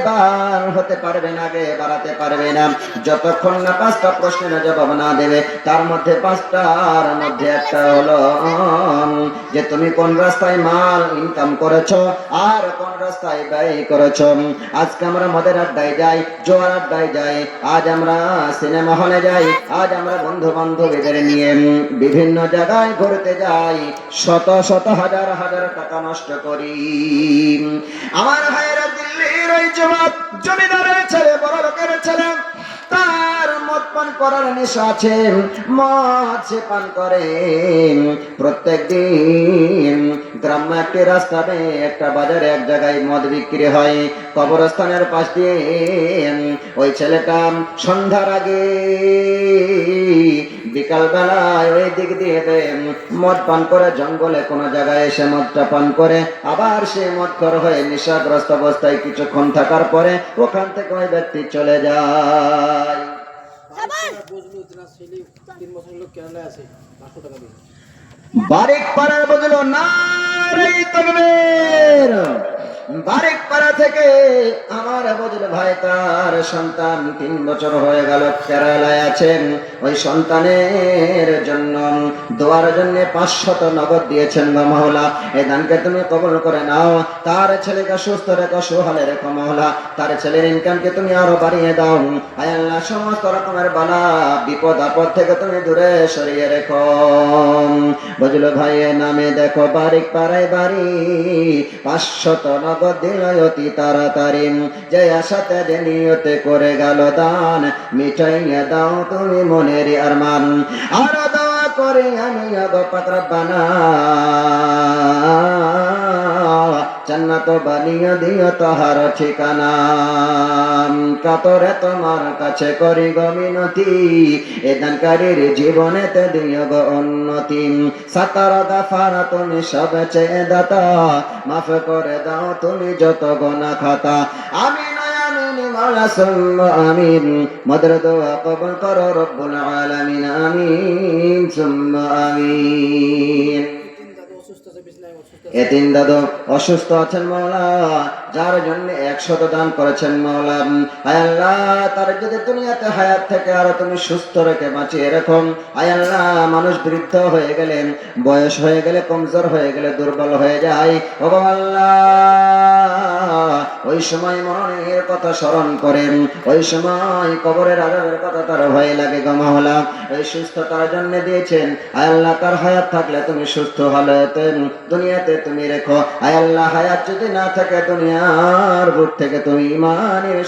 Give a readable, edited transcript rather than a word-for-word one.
বার হতে পারবে না, আগে বাড়াতে পারবে না যতক্ষণ না 5টা প্রশ্নের জবাব না দেবে। তার মধ্যে 5টার মধ্যে একটা হলো যে তুমি কোন রাস্তায় মাল ইনকাম করেছো আর কোন রাস্তায় ব্যয় করেছো। আজকে আমরা মদের আড্ডায় যাই, জোয়ার আড্ডায় যাই, আজ আমরা সিনেমা হলে যাই, আজ আমরা বন্ধু বান্ধবীদের নিয়ে বিভিন্ন জায়গায় ঘুরতে যাই, শত শত হাজার হাজার টাকা নষ্ট করি। আমার ভাইয়েরা, দিল্লির ওই যুবক, জমিদারের ছেলে, বড় লোকের ছেলে, তার মদ পান করার নেশা আছে। মদ সে পান করে প্রত্যেক দিন। গ্রাম্য একটি রাস্তা একটা বাজারে এক জায়গায় মদ বিক্রি হয়, কবরস্থানের পাশ দিয়ে ওই ছেলেটা সন্ধ্যার আগে বিকাল বেলায় ওই দিক দিয়ে মদ পান করে জঙ্গলে কোনো জায়গায় এসে মদটা পান করে, আবার সে মদখোর হয়ে নেশাগ্রস্ত অবস্থায় কিছুক্ষণ থাকার পরে ওখান থেকে ওই ব্যক্তি চলে যায়। বারিক পাড়ার বদল নারী তাকবীর। বারিক পাড়া থেকে আমার বদল ভাই, তার সন্তান 3 বছর হয়ে গেল কেরালায় আছেন। ওই সন্তানের জন্য দোয়ার জন্য 500 নগদ দিয়েছেন গো মাওলা, এই দানকে তুমি কবুল করে নাও। তার ছেলেকে সুস্থ রেখো, সুহালে রেখো মাওলা। তার ছেলের ইনকামকে তুমি আরো বাড়িয়ে দাও। আয় আল্লাহ, সমস্ত রকমের বালা বিপদ আপদ থেকে তুমি দূরে সরিয়ে রেখো। বজল ভাইয়ের নামে দেখো বারিক পাড়ায় বাড়ি, 500 নগদ দিল অতি তাড়াতাড়ি। যে আশাতে নিয়তে করে গেল দান, মিটাইয়া দাও তুমি মনের আরমান। আর দোয়া করে আমি গো পাক রব্বানা, জান্নাত বানিয়ে দিও তাহার ঠিকানা। কাতরে তোমার কাছে করি গো মিনতি, এ দানকারীর জীবনেতে দিও গো উন্নতি। সাতার গাফার তুমি সব চেয়ে দাতা, মাফ করে দাও তুমি যত গুনাহ খাতা। আমিন আমিন মাওলা সুম্মা আমিন, মদের দোয়া কবুল করো রব্বুল আলামিন। আমিন সুম্মা আমিন। এতিম দাদু অসুস্থ আছেন মাওলা, যার জন্য 100 দান করেছেন মাওলা। আয় আল্লাহ, তার যদি দুনিয়াতে হায়াত থেকে আরো তুমি সুস্থ রেখে বাঁচিয়ে রাখো। আয় আল্লাহ, মানুষ বৃদ্ধ হয়ে গেলেন, বয়স হয়ে গেলে, কমজোর হয়ে গেলে, দুর্বল হয়ে যায়। ও আল্লাহ, ওই সময় মরণের কথা স্মরণ করেন, ওই সময় কবরের আযাবের কথা তার ভয় লাগে গো মাওলা। এই সুস্থতার জন্য দিয়েছেন। আয় আল্লাহ, তার হায়াত থাকলে তুমি সুস্থ হলে দুনিয়াতে তুমি রেখো। আয় আল্লাহ, হায়াত যদি না থাকে দুনিয়ার বুক থেকে তুমি ঈমানের